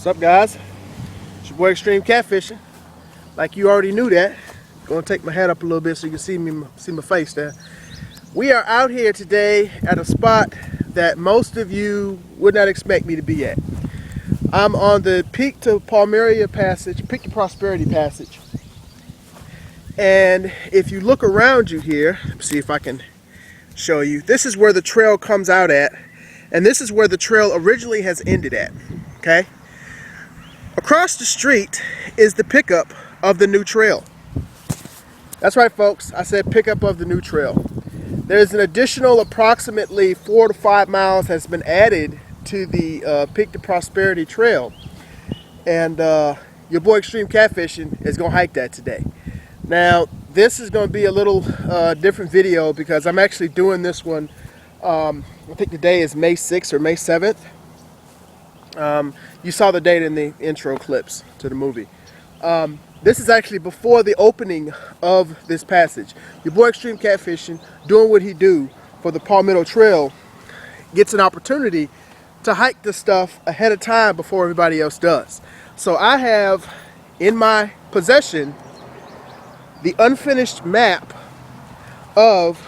What's up, guys? It's your boy Extreme Catfishing. Like you already knew that. Gonna take my head up a little bit so you can see my face there. We are out here today at a spot that most of you would not expect me to be at. I'm on the Peak to Palmetto passage, Peak to Prosperity passage. And if you look around you here, let's see if I can show you. This is where the trail comes out at, and this is where the trail originally has ended at. Okay? Across the street is the pickup of the new trail. That's right, folks. I said pickup of the new trail. There's an additional approximately 4 to 5 miles has been added to the Peak to Prosperity trail, and your boy Extreme Catfishing is gonna hike that today. Now, this is going to be a little different video because I'm actually doing this one. I think the day is May 6th or May 7th. You saw the date in the intro clips to the movie. This is actually before the opening of this passage. Your boy Extreme Catfishing, doing what he do for the Palmetto Trail, gets an opportunity to hike this stuff ahead of time before everybody else does. So I have in my possession the unfinished map of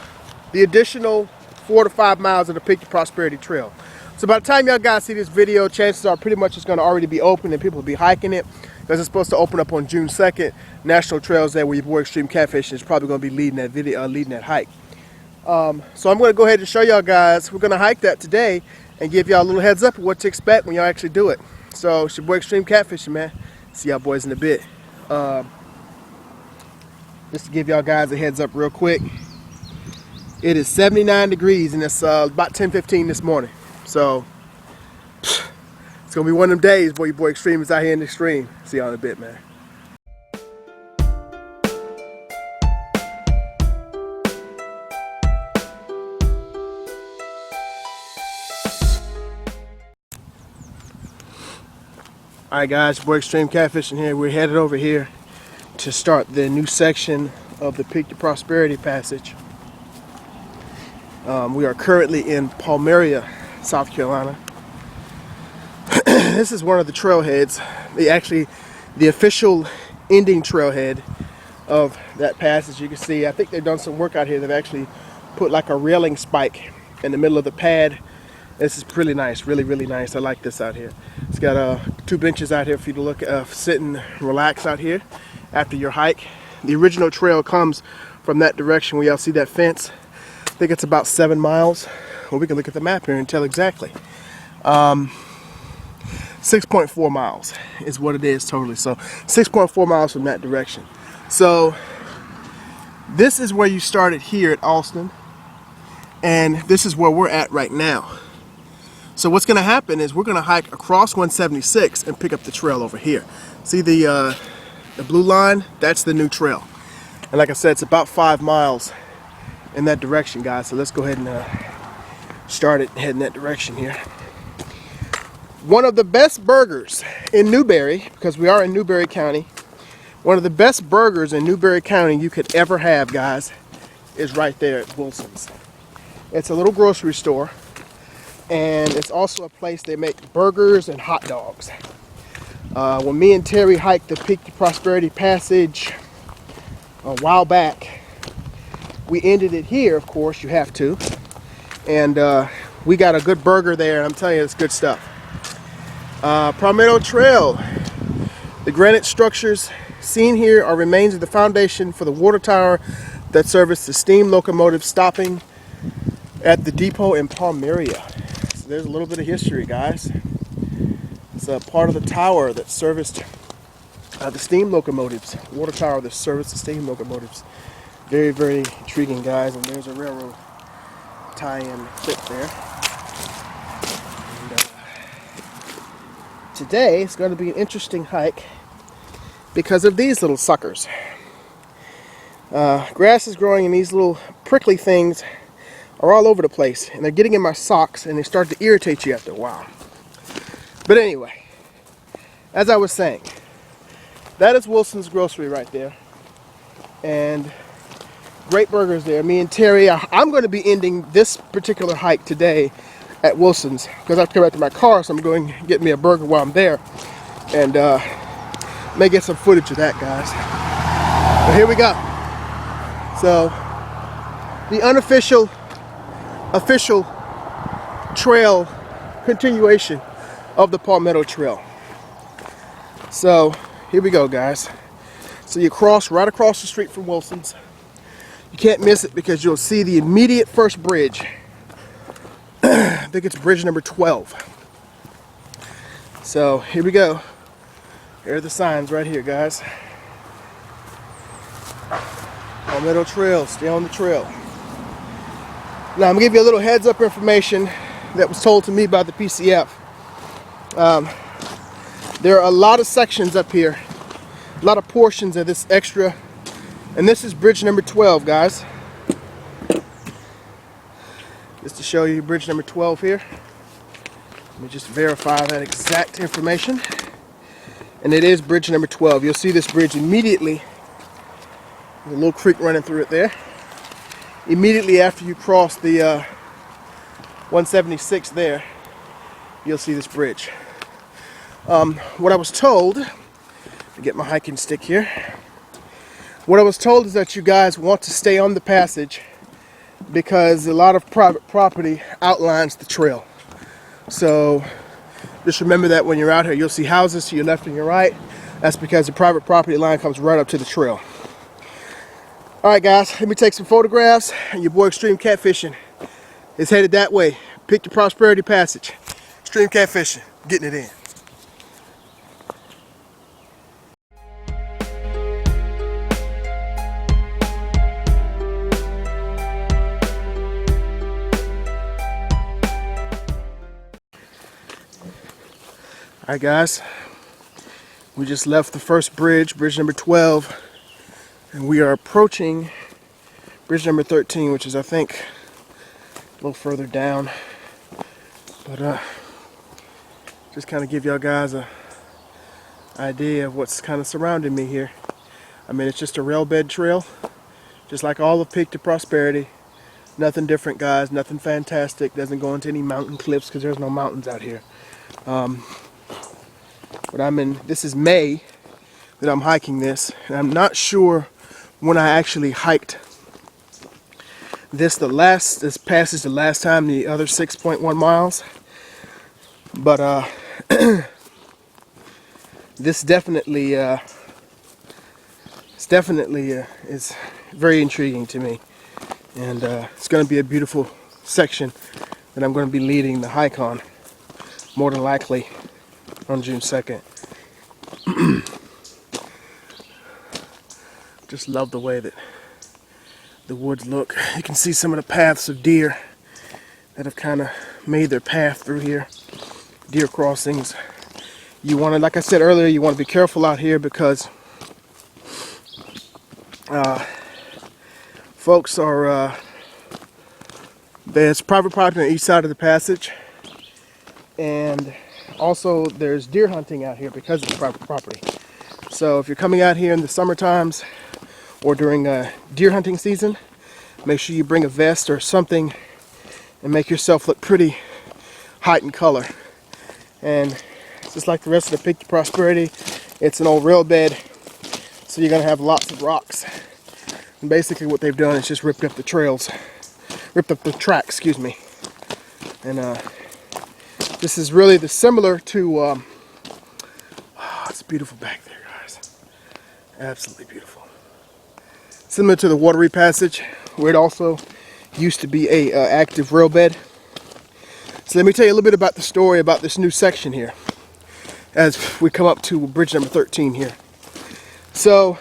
the additional 4 to 5 miles of the Peak to Prosperity Trail. So by the time y'all guys see this video, chances are pretty much it's going to already be open and people will be hiking it, because it's supposed to open up on June 2nd. National Trails Day, where your boy Extreme Catfishing is probably going to be leading that video, leading that hike. So I'm going to go ahead and show y'all guys. We're going to hike that today and give y'all a little heads up of what to expect when y'all actually do it. So it's your boy Extreme Catfishing, man. See y'all boys in a bit. Just to give y'all guys a heads up real quick, it is 79 degrees and it's about 10:15 this morning. So it's gonna be one of them days, boy. Your boy Extreme is out here in the extreme. See y'all in a bit, man. All right, guys, your boy Extreme Catfishing here. We're headed over here to start the new section of the Peak to Prosperity passage. We are currently in Palmetto, South Carolina. This is one of the trailheads, the official ending trailhead of that passage. You can see, I think they've done some work out here. They've actually put like a railing spike in the middle of the pad. This is really nice, really nice. I like this out here. It's got 2 benches out here for you to look at, sit and relax out here after your hike. The original trail comes from that direction where y'all see that fence. I think it's about 7 miles. Well, we can look at the map here and tell exactly. 6.4 miles is what it is totally. So 6.4 miles from that direction. So this is where you started here at Austin, and this is where we're at right now. So what's going to happen is we're going to hike across 176 and pick up the trail over here. See the blue line? That's the new trail. And like I said, it's about 5 miles in that direction, guys. So let's go ahead and start it heading that direction here. One of the best burgers in Newberry, because we are in Newberry County, one of the best burgers in Newberry County you could ever have, guys, is right there at Wilson's. It's a little grocery store, and it's also a place they make burgers and hot dogs. When me and Terry hiked the Peak to Prosperity passage a while back, we ended it here, of course, you have to. And we got a good burger there, and I'm telling you, it's good stuff. Palmetto Trail. The granite structures seen here are remains of the foundation for the water tower that serviced the steam locomotive stopping at the depot in Palmetto. So there's a little bit of history, guys. It's a part of the tower that serviced the steam locomotives, water tower that serviced the steam locomotives. Very intriguing, guys. And there's a railroad tie-in clip there. And, today it's going to be an interesting hike because of these little suckers. Grass is growing and these little prickly things are all over the place, and they're getting in my socks and they start to irritate you after a while. But anyway, as I was saying, that is Wilson's Grocery right there, and great burgers there. Me and Terry, I'm going to be ending this particular hike today at Wilson's because I have to come back to my car, so I'm going to get me a burger while I'm there. and may get some footage of that, guys. But here we go. So the unofficial official trail continuation of the Palmetto Trail. So here we go, guys. So you cross right across the street from Wilson's. You can't miss it because you'll see the immediate first bridge. I think it's bridge number 12. So here we go. Here are the signs right here, guys. Palmetto Trail, stay on the trail. Now I'm gonna give you a little heads up information that was told to me by the PCF. There are a lot of sections up here, a lot of portions of this extra, and this is bridge number 12, guys. Just to show you bridge number 12 here. Let me just verify that exact information. And it is bridge number 12. You'll see this bridge immediately. There's a little creek running through it there. Immediately after you cross the 176 there, you'll see this bridge. What I was told, let me get my hiking stick here. What I was told is that you guys want to stay on the passage because a lot of private property outlines the trail. So just remember that when you're out here, you'll see houses to your left and your right. That's because the private property line comes right up to the trail. All right, guys, let me take some photographs. And your boy Extreme Catfishing is headed that way. Pick the Prosperity Passage. Extreme Catfishing, getting it in. All right, guys, we just left the first bridge, bridge number 12, and we are approaching bridge number 13, which is, I think, a little further down. But just kind of give y'all guys a idea of what's kind of surrounding me here. I mean, it's just a rail bed trail, just like all of Peak to Prosperity. Nothing different, guys, nothing fantastic. Doesn't go into any mountain cliffs because there's no mountains out here. But I'm in, this is May that I'm hiking this, and I'm not sure when I actually hiked this passage the last time, the other 6.1 miles. But this definitely is very intriguing to me, and it's going to be a beautiful section that I'm going to be leading the hike on, more than likely on June 2nd. Just love the way that the woods look. You can see some of the paths of deer that have kind of made their path through here. Deer crossings. You want to, like I said earlier, you want to be careful out here because folks are, there's private property on each side of the passage, and also there's deer hunting out here because it's private property. So if you're coming out here in the summer times or during deer hunting season, make sure you bring a vest or something and make yourself look pretty hot in color. And just like the rest of the Peak to Prosperity, it's an old rail bed, so you're going to have lots of rocks. And basically what they've done is just ripped up the trails, ripped up the track, excuse me. And this is really similar to, oh, it's beautiful back there, guys. Absolutely beautiful. Similar to the Watery Passage, where it also used to be a active rail bed. So let me tell you a little bit about the story about this new section here as we come up to bridge number 13 here. So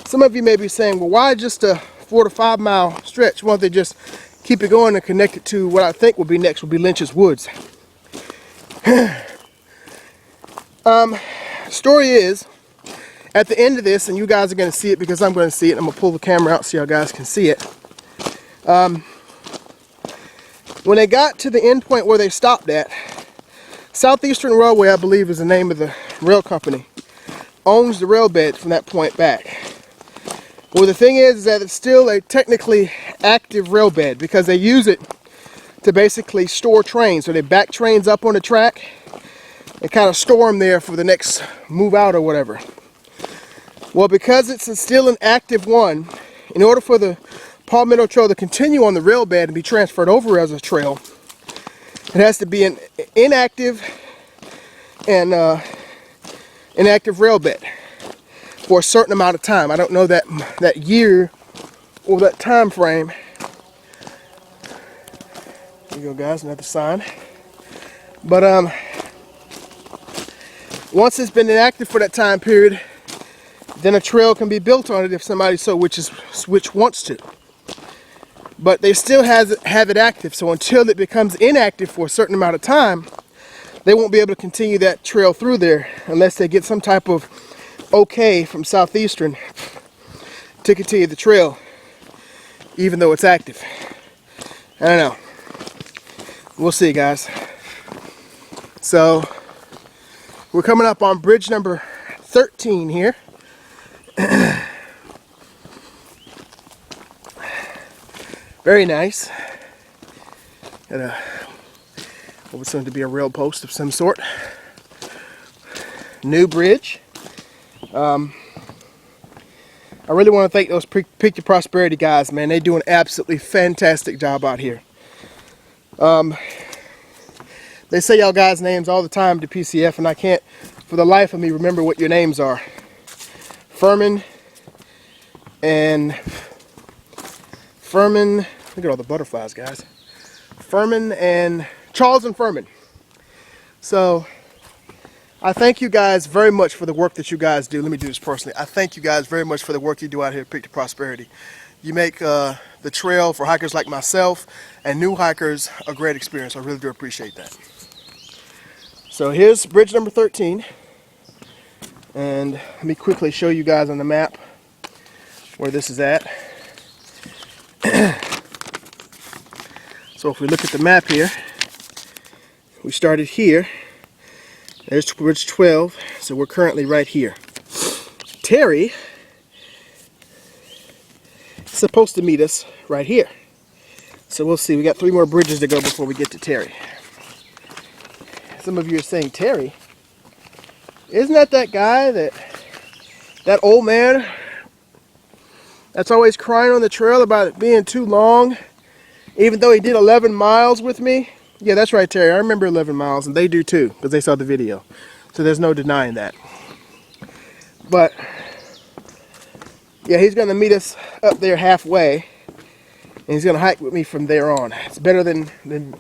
some of you may be saying, well, why just a 4 to 5 mile stretch? Why don't they just keep it going and connect it to what I think will be next, will be Lynch's Woods? Story is, at the end of this, and you guys are going to see it because I'm going to see it. I'm going to pull the camera out so you guys can see it. When they got to the end point where they stopped at, Southeastern Railway, I believe is the name of the rail company, owns the rail bed from that point back. Well, the thing is that it's still a technically active rail bed because they use it to basically store trains. So they back trains up on the track, and kind of store them there for the next move out or whatever. Well, because it's still an active one, in order for the Palmetto Trail to continue on the rail bed and be transferred over as a trail, it has to be an inactive and inactive rail bed for a certain amount of time. I don't know that year or that time frame. There you go, guys, another sign. But once it's been inactive for that time period, then a trail can be built on it if somebody so which wants to. But they still have it active, so until it becomes inactive for a certain amount of time, they won't be able to continue that trail through there unless they get some type of okay from Southeastern to continue the trail, even though it's active. I don't know. We'll see, guys. So we're coming up on bridge number 13 here. Very nice. Got what was going to be a rail post of some sort. New bridge. I really want to thank those Pick Your Prosperity guys, man. They do an absolutely fantastic job out here. They say y'all guys' names all the time to PCF, and I can't for the life of me remember what your names are. Furman, look at all the butterflies, guys. Furman and Charles and Furman. So I thank you guys very much for the work that you guys do. Let me do this personally. I thank you guys very much for the work you do out here at Pick Your Prosperity. You make the trail for hikers like myself and new hikers a great experience. I really do appreciate that. So here's bridge number 13. And let me quickly show you guys on the map where this is at. So if we look at the map here, we started here. There's bridge 12, so we're currently right here. Terry is supposed to meet us right here. So we'll see. We got 3 more bridges to go before we get to Terry. Some of you are saying, Terry? Isn't that guy, that old man that's always crying on the trail about it being too long, even though he did 11 miles with me? Yeah, that's right, Terry. I remember 11 miles, and they do too, because they saw the video. So there's no denying that. But, yeah, he's going to meet us up there halfway, and he's going to hike with me from there on. It's better than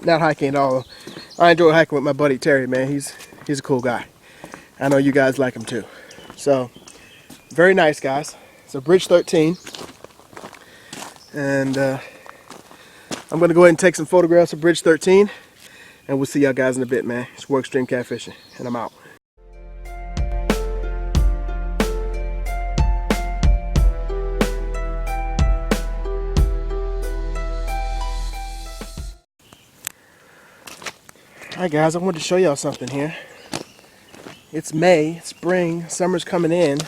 not hiking at all. I enjoy hiking with my buddy Terry, man. He's a cool guy. I know you guys like him too. So, very nice, guys. So, bridge 13. And I'm going to go ahead and take some photographs of bridge 13. And we'll see y'all guys in a bit, man. It's War Extreme Catfishing, and I'm out. Alright guys, I wanted to show y'all something here. It's May, spring, summer's coming in. I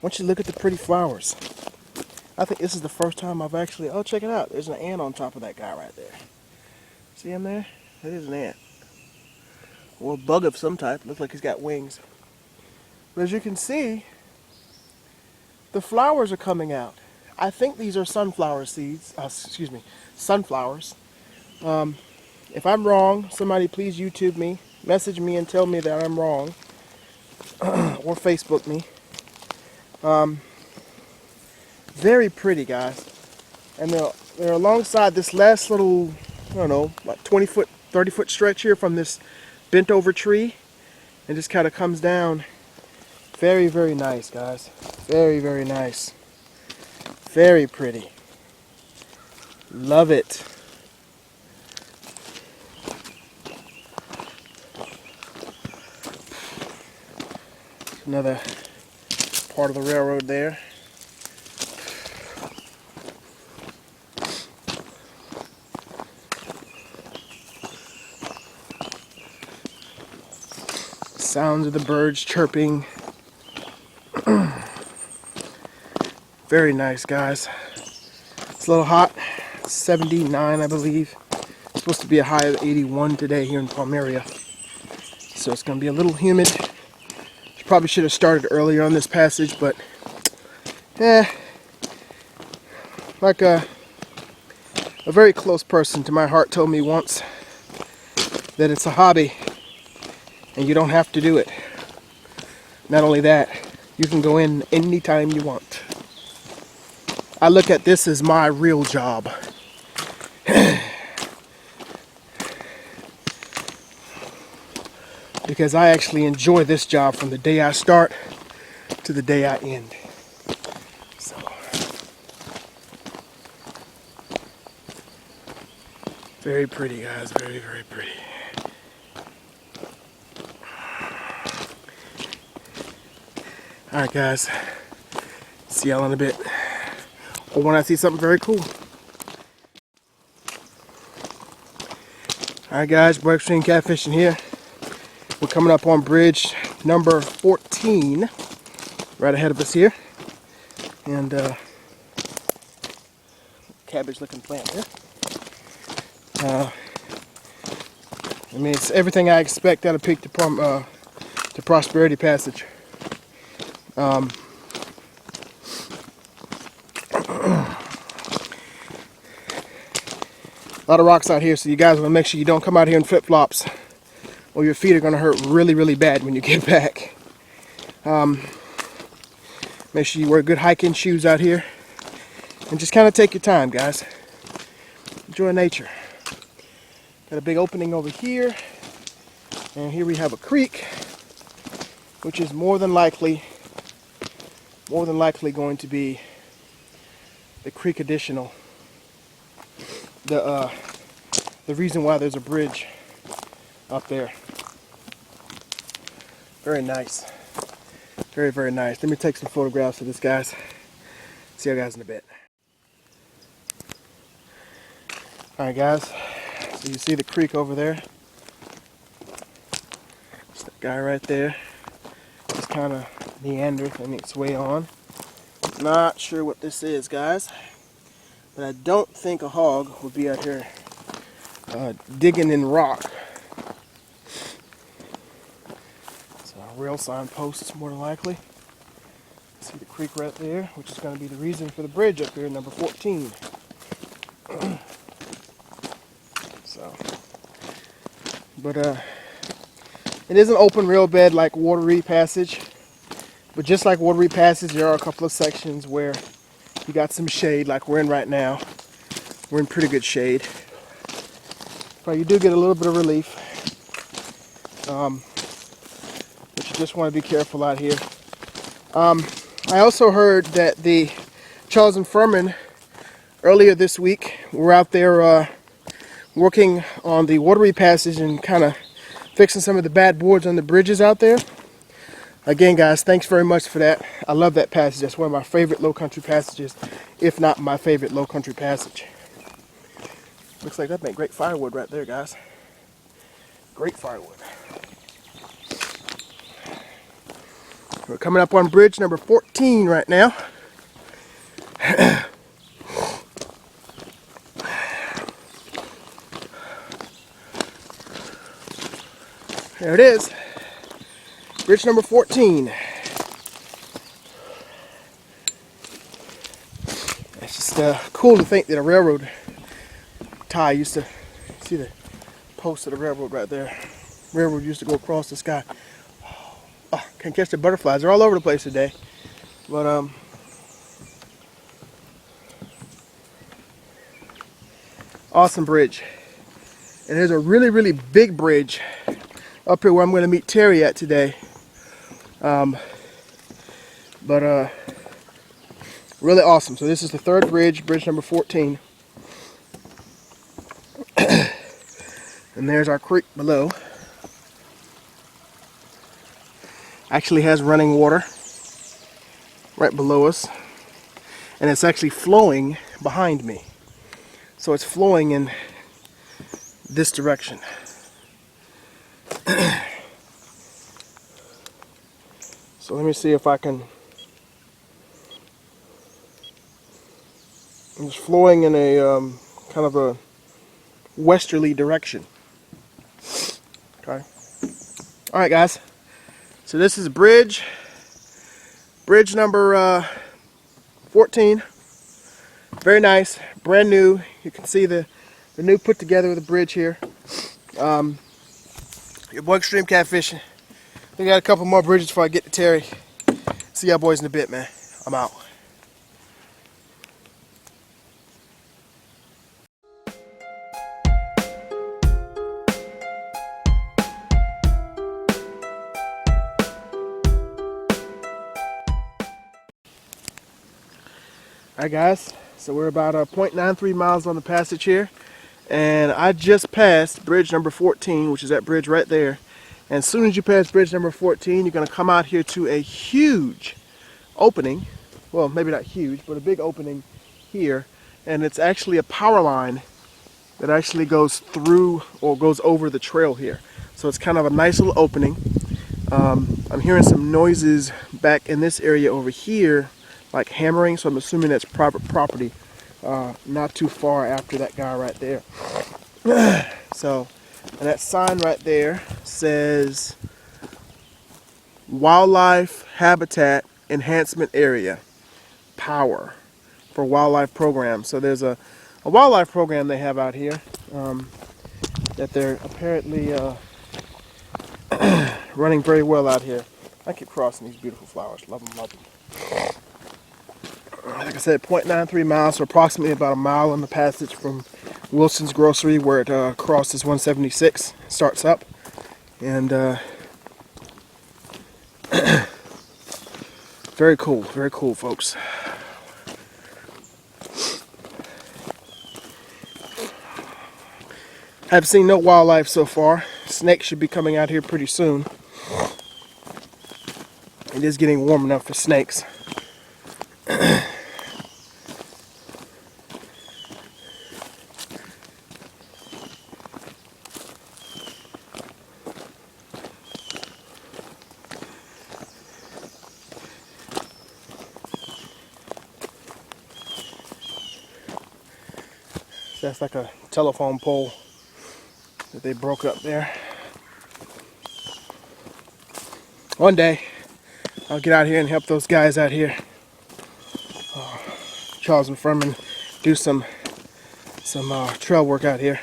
want you to look at the pretty flowers. I think this is the first time I've actually, oh check it out, there's an ant on top of that guy right there. See him there? That is an ant. Or a bug of some type, looks like he's got wings. But as you can see, the flowers are coming out. I think these are sunflower seeds, sunflowers. If I'm wrong, somebody please YouTube me, message me and tell me that I'm wrong, or Facebook me. Very pretty, guys, and they're alongside this last little, I don't know, like 20-foot, 30-foot stretch here from this bent over tree, and just kind of comes down. Very, very nice, guys. Very, very nice. Very pretty. Love it. Another part of the railroad there. Sounds of the birds chirping. Very nice, guys. It's a little hot. 79, I believe. It's supposed to be a high of 81 today here in Palmetto. so it's going to be a little humid. Probably should have started earlier on this passage, but like a very close person to my heart told me once that it's a hobby and you don't have to do it. Not only that, you can go in anytime you want. I look at this as my real job. Because I actually enjoy this job from the day I start to the day I end. So, very pretty, guys. Very, very pretty. Alright, guys. See y'all in a bit. Or when I see something very cool. Alright, guys. Break Stream Catfishing here. We're coming up on bridge number 14, right ahead of us here. And cabbage looking plant here. I mean, it's everything I expect out of Peak to Prosperity Passage. A lot of rocks out here, so you guys want to make sure you don't come out here in flip-flops, or your feet are going to hurt really, really bad when you get back. Make sure you wear good hiking shoes out here, and just kind of take your time, guys. Enjoy nature. Got a big opening over here, and here we have a creek, which is more than likely going to be the creek additional. The reason why there's a bridge up there. Very nice. Very, very nice. Let me take some photographs of this, guys. See you guys in a bit. Alright, guys. So you see the creek over there. It's that guy right there. Just kind of meandering its way on. Not sure what this is, guys. But I don't think a hog would be out here digging in rock. So a rail signpost, more than likely. See the creek right there, which is going to be the reason for the bridge up here, number 14. So, but it is an open rail bed like Watery Passage. But just like Watery Passage, there are a couple of sections where you got some shade, like we're in right now. We're in pretty good shade. But you do get a little bit of relief. But you just want to be careful out here. I also heard that the Charles and Furman earlier this week were out there working on the Watery Passage and kind of fixing some of the bad boards on the bridges out there. Again, guys, thanks very much for that. I love that passage. That's one of my favorite low country passages, if not my favorite low country passage. Looks like that made great firewood right there, guys. Great firewood. We're coming up on bridge number 14 right now. There it is. Bridge number 14. It's just cool to think that a railroad tie used to, see the post of the railroad right there. Railroad used to go across the sky. Oh, can't catch the butterflies. They're all over the place today. But awesome bridge. And there's a really, really big bridge up here where I'm going to meet Terry at today. Really awesome. So this is the third bridge, bridge number 14. And there's our creek below. Actually has running water right below us. And it's actually flowing behind me. So it's flowing in this direction. So let me see if I can. It's flowing in a kind of a westerly direction. Okay. All right, guys. So this is bridge number 14. Very nice, brand new. You can see the new put together of the bridge here. Your boy Extreme Catfishing. We got a couple more bridges before I get to Terry. See y'all boys in a bit, man. I'm out. Alright guys, so we're about 0.93 miles on the passage here, and I just passed bridge number 14, which is that bridge right there. And as soon as you pass bridge number 14, you're going to come out here to a huge opening. Well, maybe not huge, but a big opening here, and it's actually a power line that actually goes through or goes over the trail here. So it's kind of a nice little opening. I'm hearing some noises back in this area over here, like hammering, so I'm assuming that's private property, not too far after that guy right there. So, and that sign right there says Wildlife Habitat Enhancement Area, Power, for wildlife program. So there's a wildlife program they have out here that they're apparently running very well out here. I keep crossing these beautiful flowers. Love them, love them. Like I said, 0.93 miles, so approximately about a mile on the passage from Wilson's Grocery, where it crosses 176, starts up. And very cool, folks. I've seen no wildlife so far. Snakes should be coming out here pretty soon. It is getting warm enough for snakes. That's like a telephone pole that they broke up there. One day, I'll get out here and help those guys out here. Charles and Furman do some trail work out here.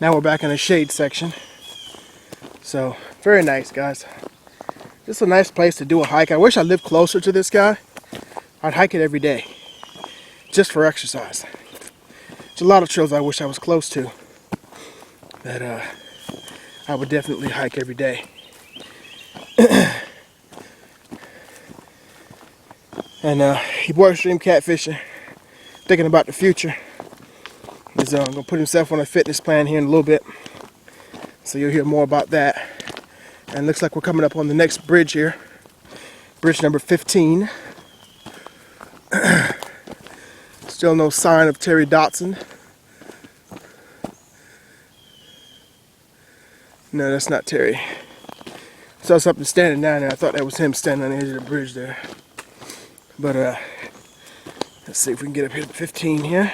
Now we're back in the shade section. So, very nice, guys. Just a nice place to do a hike. I wish I lived closer to this guy. I'd hike it every day, just for exercise. There's a lot of trails I wish I was close to that I would definitely hike every day. And your boy Extreme Catfishing, thinking about the future. He's going to put himself on a fitness plan here in a little bit. So you'll hear more about that. And looks like we're coming up on the next bridge here. Bridge number 15. Still no sign of Terry Dotson. No, that's not Terry. I saw something standing down there. I thought that was him standing on the edge of the bridge there. But let's see if we can get up here to 15 here.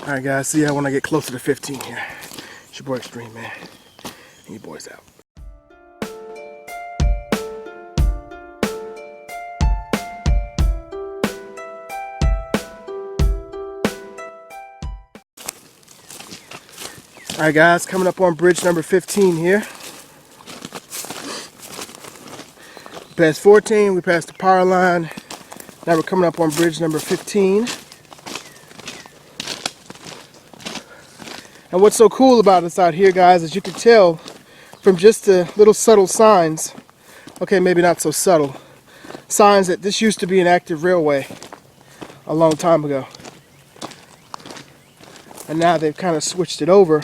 Alright guys, see ya when I get closer to 15 here. It's your boy Extreme, man. And your boy's out. Alright guys, coming up on bridge number 15 here. We passed 14, we passed the power line. Now we're coming up on bridge number 15. And what's so cool about us out here, guys, is you can tell from just the little subtle signs, okay, maybe not so subtle, signs that this used to be an active railway a long time ago. And now they've kind of switched it over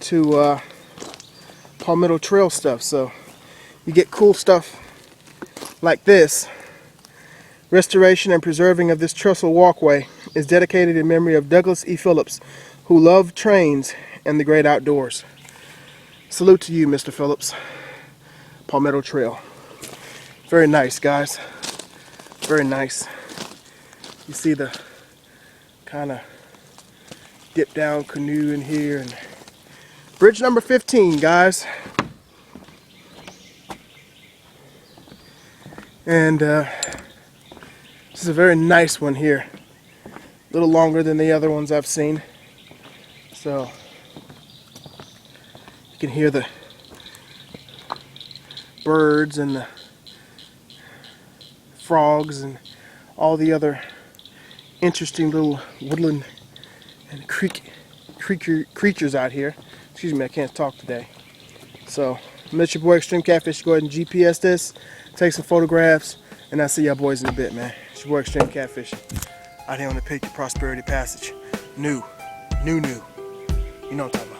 to Palmetto Trail stuff. So you get cool stuff like this Restoration and preserving of this trestle walkway is dedicated in memory of Douglas E. Phillips, who loved trains and the great outdoors. Salute to you, Mr. Phillips. Palmetto Trail. Very nice, guys. Very nice. You see the kind of dip down canoe in here. And bridge number 15, guys. And this is a very nice one here. A little longer than the other ones I've seen. So you can hear the birds and the frogs and all the other interesting little woodland and creatures out here. Excuse me, I can't talk today. So, I'm your boy Extreme Catfish. Go ahead and GPS this, take some photographs, and I'll see y'all boys in a bit, man. It's your boy Extreme Catfish. Out here on the Pick Your Prosperity Passage. New. You know what I'm talking about.